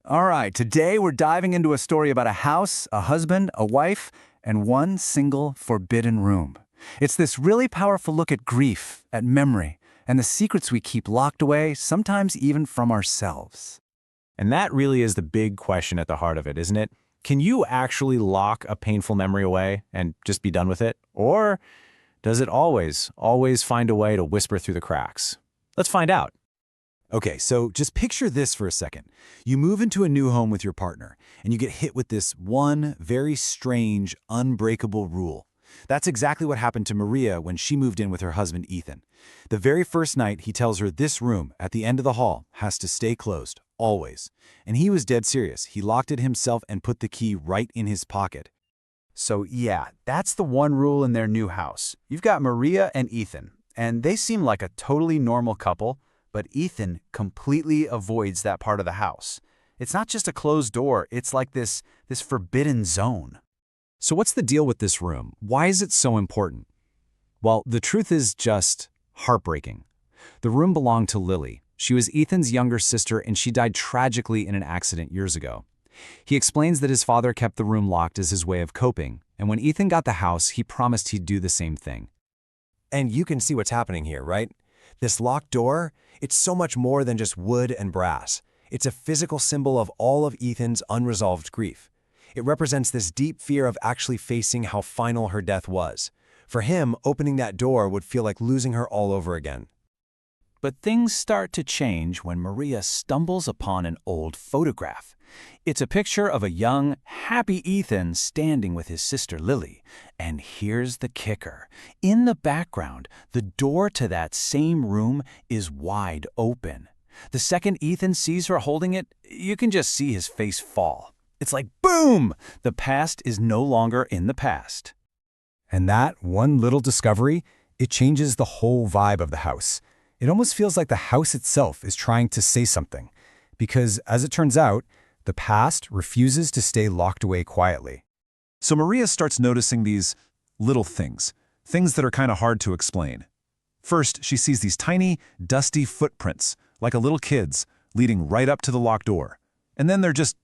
All right, today we're diving into a story about a house, a husband, a wife, and one single forbidden room. It's this really powerful look at grief, at memory, and the secrets we keep locked away, sometimes even from ourselves. And that really is the big question at the heart of it, isn't it? Can you actually lock a painful memory away and just be done with it? Or does it always find a way to whisper through the cracks? Let's find out. Okay, so just picture this for a second. You move into a new home with your partner, and you get hit with this one very strange, unbreakable rule. That's exactly what happened to Maria when she moved in with her husband, Ethan. The very first night, he tells her this room at the end of the hall has to stay closed, always. And he was dead serious. He locked it himself and put the key right in his pocket. So yeah, that's the one rule in their new house. You've got Maria and Ethan, and they seem like a totally normal couple, but Ethan completely avoids that part of the house. It's not just a closed door, it's like this forbidden zone. So what's the deal with this room? Why is it so important? Well, the truth is just heartbreaking. The room belonged to Lily. She was Ethan's younger sister, and she died tragically in an accident years ago. He explains that his father kept the room locked as his way of coping, and when Ethan got the house, he promised he'd do the same thing. And you can see what's happening here, right? This locked door, it's so much more than just wood and brass. It's a physical symbol of all of Ethan's unresolved grief. It represents this deep fear of actually facing how final her death was. For him, opening that door would feel like losing her all over again. But things start to change when Maria stumbles upon an old photograph. It's a picture of a young, happy Ethan standing with his sister Lily. And here's the kicker. In the background, the door to that same room is wide open. The second Ethan sees her holding it, you can just see his face fall. It's like, boom! The past is no longer in the past. And that one little discovery, it changes the whole vibe of the house. It almost feels like the house itself is trying to say something. Because, as it turns out, the past refuses to stay locked away quietly. So Maria starts noticing these little things that are kind of hard to explain. First, she sees these tiny, dusty footprints, like a little kid's, leading right up to the locked door. And then they're just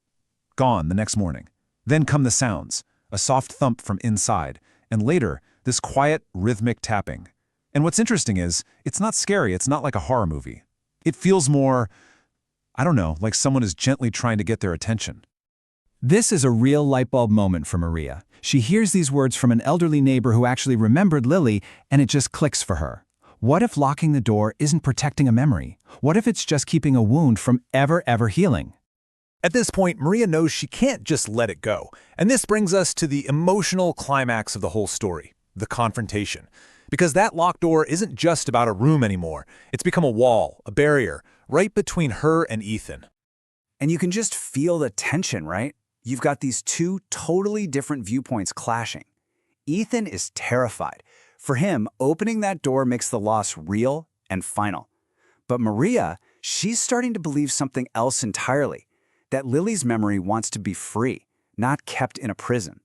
gone the next morning. Then come the sounds, a soft thump from inside, and later, this quiet, rhythmic tapping. And what's interesting is, it's not scary, it's not like a horror movie. It feels more, I don't know, like someone is gently trying to get their attention. This is a real light bulb moment for Maria. She hears these words from an elderly neighbor who actually remembered Lily, and it just clicks for her. What if locking the door isn't protecting a memory? What if it's just keeping a wound from ever healing? At this point, Maria knows she can't just let it go. And this brings us to the emotional climax of the whole story, the confrontation. Because that locked door isn't just about a room anymore. It's become a wall, a barrier, right between her and Ethan. And you can just feel the tension, right? You've got these two totally different viewpoints clashing. Ethan is terrified. For him, opening that door makes the loss real and final. But Maria, she's starting to believe something else entirely. That Lily's memory wants to be free, not kept in a prison.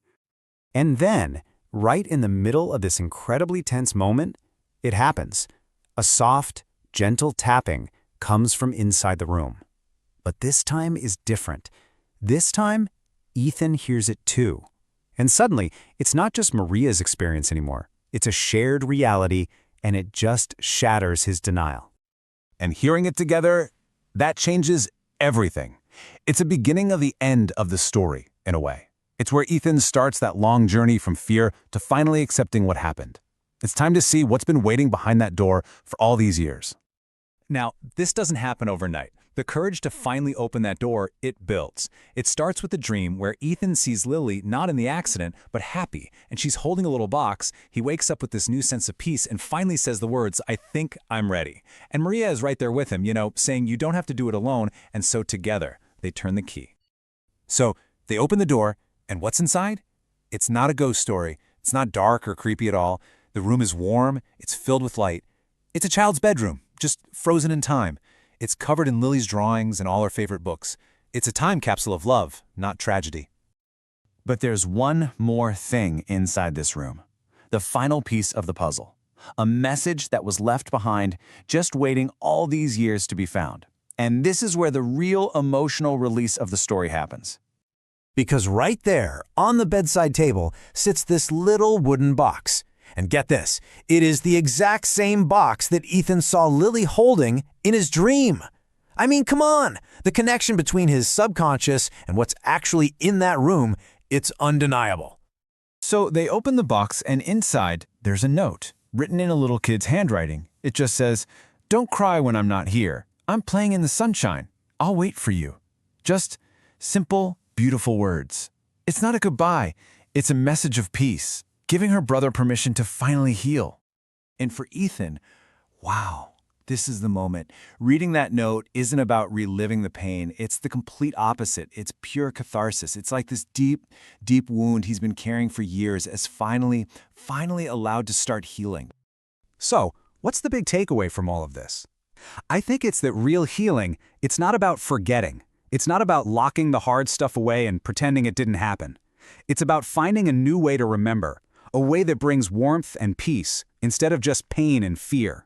And then, right in the middle of this incredibly tense moment, it happens. A soft, gentle tapping comes from inside the room. But this time is different. This time, Ethan hears it too. And suddenly, it's not just Maria's experience anymore. It's a shared reality, and it just shatters his denial. And hearing it together, that changes everything. It's a beginning of the end of the story, in a way. It's where Ethan starts that long journey from fear to finally accepting what happened. It's time to see what's been waiting behind that door for all these years. Now, this doesn't happen overnight. The courage to finally open that door, it builds. It starts with a dream where Ethan sees Lily not in the accident, but happy, and she's holding a little box. He wakes up with this new sense of peace and finally says the words, "I think I'm ready." And Maria is right there with him, saying you don't have to do it alone, and so together, they turn the key. So, they open the door, and what's inside? It's not a ghost story. It's not dark or creepy at all. The room is warm, it's filled with light. It's a child's bedroom, just frozen in time. It's covered in Lily's drawings and all her favorite books. It's a time capsule of love, not tragedy. But there's one more thing inside this room. The final piece of the puzzle. A message that was left behind, just waiting all these years to be found. And this is where the real emotional release of the story happens. Because right there, on the bedside table, sits this little wooden box. And get this, it is the exact same box that Ethan saw Lily holding in his dream. I mean, come on! The connection between his subconscious and what's actually in that room, it's undeniable. So they open the box, and inside, there's a note, written in a little kid's handwriting. It just says, "Don't cry when I'm not here. I'm playing in the sunshine. I'll wait for you." Just simple, beautiful words. It's not a goodbye. It's a message of peace, giving her brother permission to finally heal. And for Ethan, wow, this is the moment. Reading that note isn't about reliving the pain. It's the complete opposite. It's pure catharsis. It's like this deep, deep wound he's been carrying for years as finally allowed to start healing. So, what's the big takeaway from all of this? I think it's that real healing, it's not about forgetting. It's not about locking the hard stuff away and pretending it didn't happen. It's about finding a new way to remember, a way that brings warmth and peace instead of just pain and fear.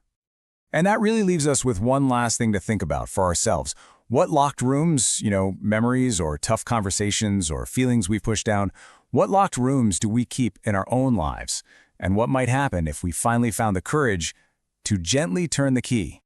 And that really leaves us with one last thing to think about for ourselves. What locked rooms, memories or tough conversations or feelings we've pushed down, what locked rooms do we keep in our own lives? And what might happen if we finally found the courage to gently turn the key?